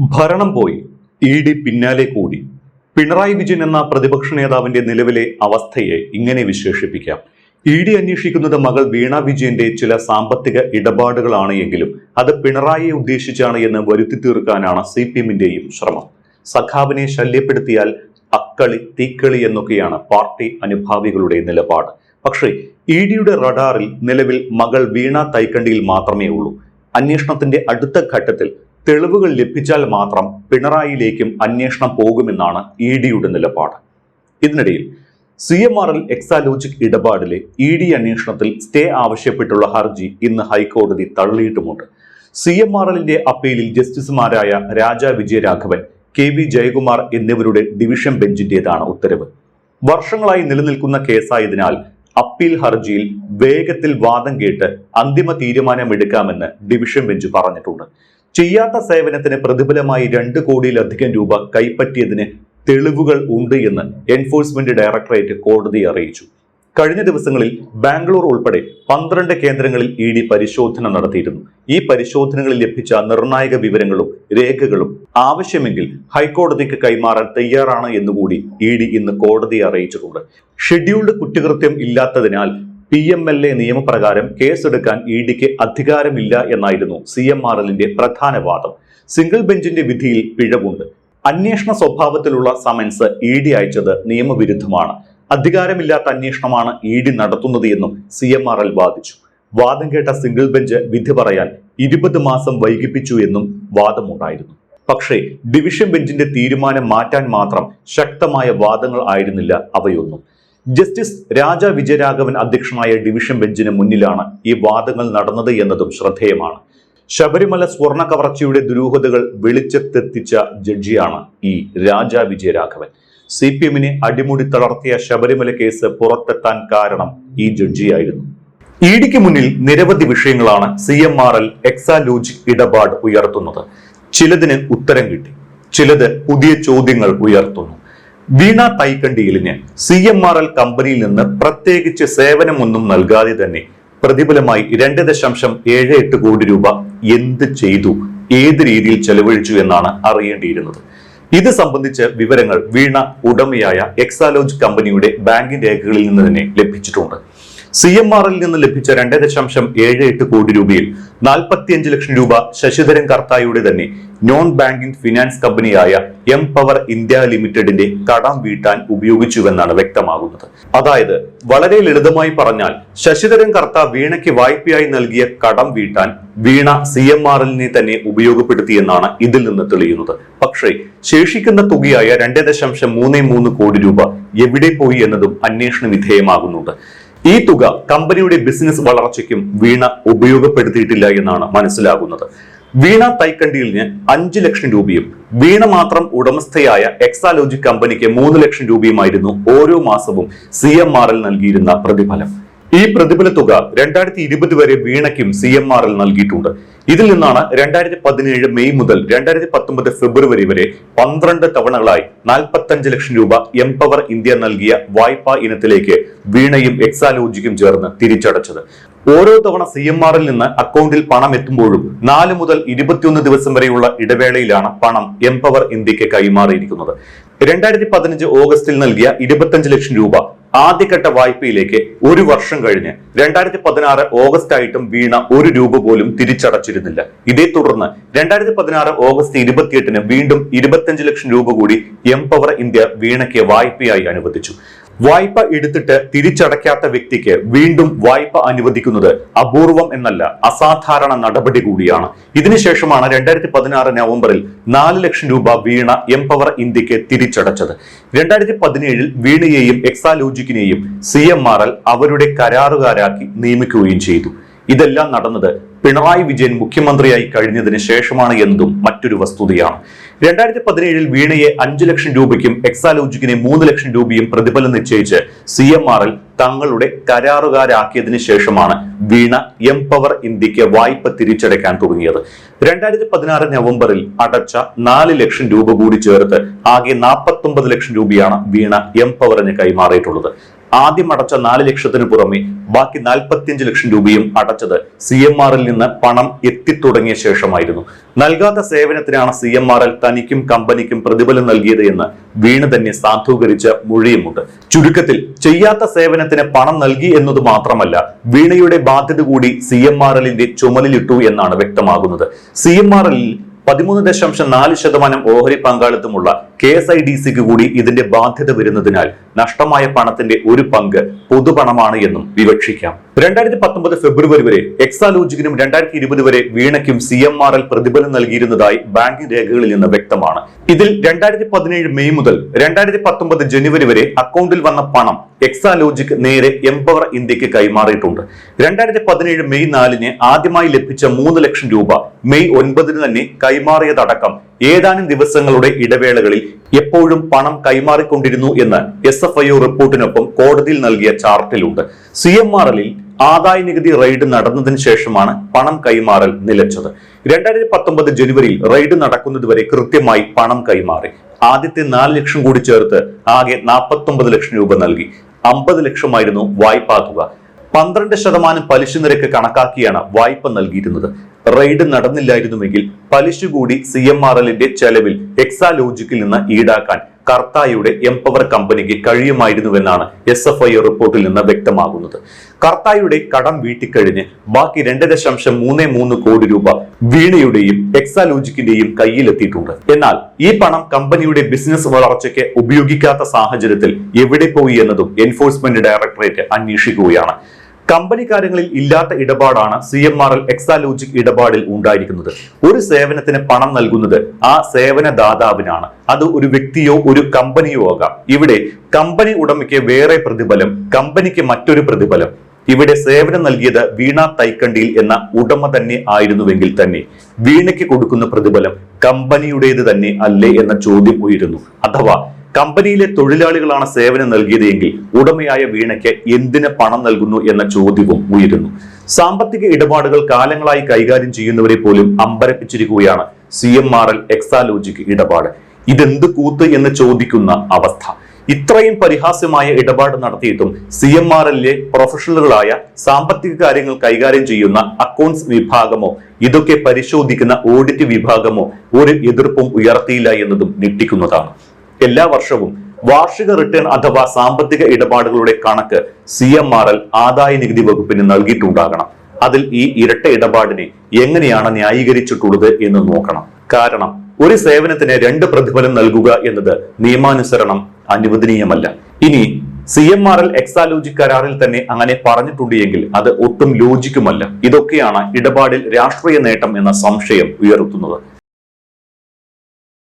ഭരണം പോയി, ഇ.ഡി. പിന്നാലെ കൂടി. പിണറായി വിജയൻ എന്ന പ്രതിപക്ഷ നേതാവിന്റെ നിലവിലെ അവസ്ഥയെ ഇങ്ങനെ വിശേഷിപ്പിക്കാം. ഇ.ഡി. അന്വേഷിക്കുന്നത് മകൾ വീണ വിജയന്റെ ചില സാമ്പത്തിക ഇടപാടുകളാണ് എങ്കിലും അത് പിണറായിയെ ഉദ്ദേശിച്ചാണ് എന്ന് വരുത്തി തീർക്കാനാണ് CPM-ന്റെയും ശ്രമം. സഖാവിനെ ശല്യപ്പെടുത്തിയാൽ അക്കളി തീക്കളി എന്നൊക്കെയാണ് പാർട്ടി അനുഭാവികളുടെ നിലപാട്. പക്ഷേ ഇ.ഡിയുടെ റഡാറിൽ നിലവിൽ മകൾ വീണ തൈക്കണ്ടിയിൽ മാത്രമേ ഉള്ളൂ. അന്വേഷണത്തിന്റെ അടുത്ത ഘട്ടത്തിൽ തെളിവുകൾ ലഭിച്ചാൽ മാത്രം പിണറായിയിലേക്കും അന്വേഷണം പോകുമെന്നാണ് ഇ.ഡിയുടെ നിലപാട്. ഇതിനിടയിൽ CMRL എക്സാലോജിക് ഇടപാടിലെ ഇ.ഡി അന്വേഷണത്തിൽ സ്റ്റേ ആവശ്യപ്പെട്ടുള്ള ഹർജി ഇന്ന് ഹൈക്കോടതി തള്ളിയിട്ടുമുണ്ട്. CMRLന്റെ അപ്പീലിൽ ജസ്റ്റിസുമാരായ രാജ വിജയരാഘവൻ, KV ജയകുമാർ എന്നിവരുടെ ഡിവിഷൻ ബെഞ്ചിന്റേതാണ് ഉത്തരവ്. വർഷങ്ങളായി നിലനിൽക്കുന്ന കേസായതിനാൽ അപ്പീൽ ഹർജിയിൽ വേഗത്തിൽ വാദം കേട്ട് അന്തിമ തീരുമാനമെടുക്കാമെന്ന് ഡിവിഷൻ ബെഞ്ച് പറഞ്ഞിട്ടുണ്ട്. ചെയ്യാത്ത സേവനത്തിന് പ്രതിഫലമായി 2 കോടിയിലധികം രൂപ കൈപ്പറ്റിയതിന് തെളിവുകൾ ഉണ്ട് എന്ന് എൻഫോഴ്സ്മെന്റ് ഡയറക്ടറേറ്റ് കോടതിയെ അറിയിച്ചു. കഴിഞ്ഞ ദിവസങ്ങളിൽ ബാംഗ്ലൂർ ഉൾപ്പെടെ 12 കേന്ദ്രങ്ങളിൽ ഇ.ഡി പരിശോധന നടത്തിയിരുന്നു. ഈ പരിശോധനകളിൽ ലഭിച്ച നിർണായക വിവരങ്ങളും രേഖകളും ആവശ്യമെങ്കിൽ ഹൈക്കോടതിക്ക് കൈമാറാൻ തയ്യാറാണ് എന്നുകൂടി ഇ.ഡി ഇന്ന് കോടതിയെ അറിയിച്ചിട്ടുണ്ട്. ഷെഡ്യൂൾഡ് കുറ്റകൃത്യം ഇല്ലാത്തതിനാൽ PMLA നിയമപ്രകാരം കേസെടുക്കാൻ ഇ.ഡിക്ക് അധികാരമില്ല എന്നായിരുന്നു CMRLന്റെ പ്രധാന വാദം. സിംഗിൾ ബെഞ്ചിന്റെ വിധിയിൽ പിഴവുണ്ട്. അന്വേഷണ സ്വഭാവത്തിലുള്ള സമൻസ് ഇ.ഡി അയച്ചത് നിയമവിരുദ്ധമാണ്. അധികാരമില്ലാത്ത അന്വേഷണമാണ് ഇ.ഡി നടത്തുന്നത് എന്നും CMRL വാദിച്ചു. വാദം കേട്ട സിംഗിൾ ബെഞ്ച് വിധി പറയാൻ 20 മാസം വൈകിപ്പിച്ചു എന്നും വാദമുണ്ടായിരുന്നു. പക്ഷേ ഡിവിഷൻ ബെഞ്ചിന്റെ തീരുമാനം മാറ്റാൻ മാത്രം ശക്തമായ വാദങ്ങൾ ആയിരുന്നില്ല അവയൊന്നും. ജസ്റ്റിസ് രാജ വിജയരാഘവൻ അധ്യക്ഷനായ ഡിവിഷൻ ബെഞ്ചിന് മുന്നിലാണ് ഈ വാദങ്ങൾ നടന്നത് എന്നതും ശ്രദ്ധേയമാണ്. ശബരിമല സ്വർണ്ണ കവർച്ചയുടെ ദുരൂഹതകൾ വെളിച്ചത്തെത്തിച്ച ജഡ്ജിയാണ് ഈ രാജ വിജയരാഘവൻ. CPM-നെ അടിമുടി തളർത്തിയ ശബരിമല കേസ് പുറത്തെത്താൻ കാരണം ഈ ജഡ്ജിയായിരുന്നു. ഇ.ഡിക്ക് മുന്നിൽ നിരവധി വിഷയങ്ങളാണ് CMRL എക്സാലോജിക് ഇടപാട് ഉയർത്തുന്നത്. ചിലതിന് ഉത്തരം കിട്ടി, ചിലത് പുതിയ ചോദ്യങ്ങൾ ഉയർത്തുന്നു. വീണ തൈക്കണ്ടിയിലിന് CMRL കമ്പനിയിൽ നിന്ന് പ്രത്യേകിച്ച് സേവനമൊന്നും നൽകാതെ തന്നെ പ്രതിഫലമായി 2.78 കോടി രൂപ എന്ത് ചെയ്തു, ഏത് രീതിയിൽ ചെലവഴിച്ചു എന്നാണ് അറിയേണ്ടിയിരുന്നത്. ഇത് സംബന്ധിച്ച് വിവരങ്ങൾ വീണ ഉടമയായ എക്സാലോജ് കമ്പനിയുടെ ബാങ്കിംഗ് രേഖകളിൽ നിന്ന് തന്നെ ലഭിച്ചിട്ടുണ്ട്. CMRL നിന്ന് ലഭിച്ച 2.78 കോടി രൂപയിൽ 45 ലക്ഷം രൂപ ശശിധരൻ കർത്തായുടെ തന്നെ നോൺ ബാങ്കിംഗ് ഫിനാൻസ് കമ്പനിയായ എംപവർ ഇന്ത്യ ലിമിറ്റഡിന്റെ കടം വീട്ടാൻ ഉപയോഗിച്ചുവെന്നാണ് വ്യക്തമാകുന്നത്. അതായത് വളരെ ലളിതമായി പറഞ്ഞാൽ ശശിധരൻ കർത്ത വീണയ്ക്ക് വായ്പയായി നൽകിയ കടം വീട്ടാൻ വീണ CMRLനെ തന്നെ ഉപയോഗപ്പെടുത്തിയെന്നാണ് ഇതിൽ നിന്ന് തെളിയുന്നത്. പക്ഷേ ശേഷിക്കുന്ന തുകയായ 2.33 കോടി രൂപ എവിടെ പോയി എന്നതും അന്വേഷണ വിധേയമാകുന്നുണ്ട്. ഈ തുക കമ്പനിയുടെ ബിസിനസ് വളർച്ചയ്ക്കും വീണ ഉപയോഗപ്പെടുത്തിയിട്ടില്ല എന്നാണ് മനസ്സിലാകുന്നത്. വീണ തൈക്കണ്ടിയിലിന് 5 ലക്ഷം രൂപയും വീണ മാത്രം ഉടമസ്ഥയായ എക്സാലോജിക് കമ്പനിക്ക് 3 ലക്ഷം രൂപയുമായിരുന്നു ഓരോ മാസവും CMRL നൽകിയിരുന്ന പ്രതിഫലം. ഈ പ്രതിഫല തുക 2020 വരെ വീണയ്ക്കും CMRL നൽകിയിട്ടുണ്ട്. ഇതിൽ നിന്നാണ് 2017 മെയ് മുതൽ 2019 ഫെബ്രുവരി വരെ 12 തവണകളായി 45 ലക്ഷം രൂപ എംപവർ ഇന്ത്യ നൽകിയ വായ്പാ ഇനത്തിലേക്ക് വീണയും എക്സാലോജിക്കും ചേർന്ന് തിരിച്ചടച്ചത്. ഓരോ തവണ CMRL നിന്ന് അക്കൗണ്ടിൽ പണം എത്തുമ്പോഴും 4 മുതൽ 21 ദിവസം വരെയുള്ള ഇടവേളയിലാണ് പണം എംപവർ ഇന്ത്യക്ക് കൈമാറിയിരിക്കുന്നത്. 2015 ഓഗസ്റ്റിൽ നൽകിയ 25 ലക്ഷം രൂപ ആദ്യഘട്ട വായ്പയിലേക്ക് 1 വർഷം കഴിഞ്ഞ് 2016 ഓഗസ്റ്റ് ആയിട്ടും വീണ 1 രൂപ പോലും തിരിച്ചടച്ചിരുന്നില്ല. ഇതേ തുടർന്ന് 2016 ഓഗസ്റ്റ് 28-ന് വീണ്ടും 25 ലക്ഷം രൂപ കൂടി എംപവർ ഇന്ത്യ വീണയ്ക്ക് വായ്പയായി അനുവദിച്ചു. വായ്പ എടുത്തിട്ട് തിരിച്ചടയ്ക്കാത്ത വ്യക്തിക്ക് വീണ്ടും വായ്പ അനുവദിക്കുന്നത് അപൂർവം എന്നല്ല, അസാധാരണ നടപടി കൂടിയാണ്. ഇതിനുശേഷമാണ് 2016 നവംബറിൽ 4 ലക്ഷം രൂപ വീണ എംപവർ ഇന്ത്യക്ക് തിരിച്ചടച്ചത്. 2017 വീണയെയും എക്സാലോജിക്കിനെയും CMRL അവരുടെ കരാറുകാരാക്കി നിയമിക്കുകയും ചെയ്തു. ഇതെല്ലാം നടന്നത് പിണറായി വിജയൻ മുഖ്യമന്ത്രിയായി കഴിഞ്ഞതിന് ശേഷമാണ് എന്നതും മറ്റൊരു വസ്തുതയാണ്. 2017 വീണയെ 5 ലക്ഷം രൂപയ്ക്കും എക്സാലോജിക്കിനെ 3 ലക്ഷം രൂപയും പ്രതിഫലം നിശ്ചയിച്ച് CMRL തങ്ങളുടെ കരാറുകാരാക്കിയതിനു ശേഷമാണ് വീണ എംപവർ ഇന്ത്യക്ക് വായ്പ തിരിച്ചടയ്ക്കാൻ തുടങ്ങിയത്. 2016 നവംബറിൽ അടച്ച 4 ലക്ഷം രൂപ കൂടി ചേർത്ത് ആകെ 49 ലക്ഷം രൂപയാണ് വീണ എംപവറിന് കൈമാറിയിട്ടുള്ളത്. ആദ്യം അടച്ച 4 ലക്ഷത്തിന് പുറമെ ബാക്കി 45 ലക്ഷം രൂപയും അടച്ചത് CMRL നിന്ന് പണം എത്തിത്തുടങ്ങിയ ശേഷമായിരുന്നു. നൽകാത്ത സേവനത്തിനാണ് CMRL തനിക്കും കമ്പനിക്കും പ്രതിഫലം നൽകിയത് എന്ന് വീണ തന്നെ സാധൂകരിച്ച മൊഴിയുമുണ്ട്. ചുരുക്കത്തിൽ ചെയ്യാത്ത സേവനത്തിന് പണം നൽകി എന്നത് മാത്രമല്ല, വീണയുടെ ബാധ്യത കൂടി CMRLന്റെ ചുമലിലിട്ടു എന്നാണ് വ്യക്തമാകുന്നത്. CMRL 13.4% ഓഹരി പങ്കാളിത്തമുള്ള KSIDCക്ക് കൂടി ഇതിന്റെ ബാധ്യത വരുന്നതിനാൽ നഷ്ടമായ പണത്തിന്റെ ഒരു പങ്ക് പൊതുപണമാണ് എന്നും വിവക്ഷിക്കാം. 2019 ഫെബ്രുവരി വരെ എക്സാലോജിക്കിനും 2020 വരെ വീണയ്ക്കും CMRL പ്രതിഫലം നൽകിയിരുന്നതായി ബാങ്കിംഗ് രേഖകളിൽ നിന്ന് വ്യക്തമാണ്. ഇതിൽ 2017 മെയ് മുതൽ 2019 ജനുവരി വരെ അക്കൗണ്ടിൽ വന്ന പണം എക്സാലോജിക് നേരെ എംപവർ ഇന്ത്യക്ക് കൈമാറിയിട്ടുണ്ട്. 2017 മെയ് 4 ആദ്യമായി ലഭിച്ച 3 ലക്ഷം രൂപ മെയ് 9 തന്നെ കൈമാറിയതടക്കം ഏതാനും ദിവസങ്ങളുടെ ഇടവേളകളിൽ എപ്പോഴും പണം കൈമാറിക്കൊണ്ടിരുന്നു എന്ന് SFIO റിപ്പോർട്ടിനൊപ്പം കോടതിയിൽ നൽകിയ ചാർട്ടിലുണ്ട്. CMRLൽ ആദായ നികുതി റെയ്ഡ് നടന്നതിന് ശേഷമാണ് പണം കൈമാറൽ നിലച്ചത്. 2019 ജനുവരിയിൽ റെയ്ഡ് നടക്കുന്നതുവരെ കൃത്യമായി പണം കൈമാറി. ആദ്യത്തെ 4 ലക്ഷം കൂടി ചേർത്ത് ആകെ 49 ലക്ഷം രൂപ നൽകി. 50 ലക്ഷമായിരുന്നു വായ്പാ തുക. 12% പലിശ നിരക്ക് കണക്കാക്കിയാണ് വായ്പ നൽകിയിരുന്നത്. റെയ്ഡ് നടന്നില്ലായിരുന്നുവെങ്കിൽ പലിശ കൂടി CMRLന്റെ ചെലവിൽ എക്സാലോജിക്കിൽ നിന്ന് ഈടാക്കാൻ കർത്തായുടെ എംപവർ കമ്പനിക്ക് കഴിയുമായിരുന്നുവെന്നാണ് SFIO റിപ്പോർട്ടിൽ നിന്ന് വ്യക്തമാകുന്നത്. കർത്തായുടെ കടം വീട്ടിക്കഴിഞ്ഞ് ബാക്കി 2.33 കോടി രൂപ വീണയുടെയും എക്സാലോജിക്കിന്റെയും കയ്യിലെത്തിയിട്ടുണ്ട്. എന്നാൽ ഈ പണം കമ്പനിയുടെ ബിസിനസ് വളർച്ചയ്ക്ക് ഉപയോഗിക്കാത്ത സാഹചര്യത്തിൽ എവിടെ പോയി എന്നതും എൻഫോഴ്സ്മെന്റ് ഡയറക്ടറേറ്റ് അന്വേഷിക്കുകയാണ്. കമ്പനി കാര്യങ്ങളിൽ ഇല്ലാത്ത ഇടപാടാണ് CMRL എക്സാലോജിക് ഇടപാടിൽ ഉണ്ടായിരിക്കുന്നത്. ഒരു സേവനത്തിന് പണം നൽകുന്നത് ആ സേവനദാതാവിനാണ്. അത് ഒരു വ്യക്തിയോ ഒരു കമ്പനിയോ ആകാം. ഇവിടെ കമ്പനി ഉടമയ്ക്ക് വേറെ പ്രതിഫലം, കമ്പനിക്ക് മറ്റൊരു പ്രതിഫലം. ഇവിടെ സേവനം നൽകിയത് വീണ തൈക്കണ്ടിയിൽ എന്ന ഉടമ തന്നെ ആയിരുന്നുവെങ്കിൽ തന്നെ വീണയ്ക്ക് കൊടുക്കുന്ന പ്രതിഫലം കമ്പനിയുടേത് തന്നെ അല്ലേ എന്ന ചോദ്യം ഉയരുന്നു. അഥവാ കമ്പനിയിലെ തൊഴിലാളികളാണ് സേവനം നൽകിയതെങ്കിൽ ഉടമയായ വീണയ്ക്ക് എന്തിന് പണം നൽകുന്നു എന്ന ചോദ്യവും ഉയരുന്നു. സാമ്പത്തിക ഇടപാടുകൾ കാലങ്ങളായി കൈകാര്യം ചെയ്യുന്നവരെ പോലും അമ്പരപ്പിച്ചിരിക്കുകയാണ് CMRL എക്സാലോജിക് ഇടപാട്. ഇതെന്ത് കൂത്ത് എന്ന് ചോദിക്കുന്ന അവസ്ഥ. ഇത്രയും പരിഹാസ്യമായ ഇടപാട് നടത്തിയിട്ടും CMRLലെ പ്രൊഫഷണലുകളായ സാമ്പത്തിക കാര്യങ്ങൾ കൈകാര്യം ചെയ്യുന്ന അക്കൗണ്ട്സ് വിഭാഗമോ ഇതൊക്കെ പരിശോധിക്കുന്ന ഓഡിറ്റ് വിഭാഗമോ ഒരു എതിർപ്പും ഉയർത്തിയില്ല എന്നതും ഞെട്ടിക്കുന്നതാണ്. എല്ലാ വർഷവും വാർഷിക റിട്ടേൺ അഥവാ സാമ്പത്തിക ഇടപാടുകളുടെ കണക്ക് CMRL ആദായ നികുതി വകുപ്പിന് നൽകിയിട്ടുണ്ടാകണം. അതിൽ ഈ ഇരട്ട ഇടപാടിനെ എങ്ങനെയാണ് ന്യായീകരിച്ചിട്ടുള്ളത് എന്ന് നോക്കണം. കാരണം ഒരു സേവനത്തിന് 2 പ്രതിഫലം നൽകുക എന്നത് നിയമാനുസരണം അനുവദനീയമല്ല. ഇനി CMRL എക്സാലോജിക് കരാറിൽ തന്നെ അങ്ങനെ പറഞ്ഞിട്ടുണ്ട് എങ്കിൽ അത് ഒട്ടും ലോജിക്കുമല്ല. ഇതൊക്കെയാണ് ഇടപാടിൽ രാഷ്ട്രീയ നേട്ടം എന്ന സംശയം ഉയർത്തുന്നത്.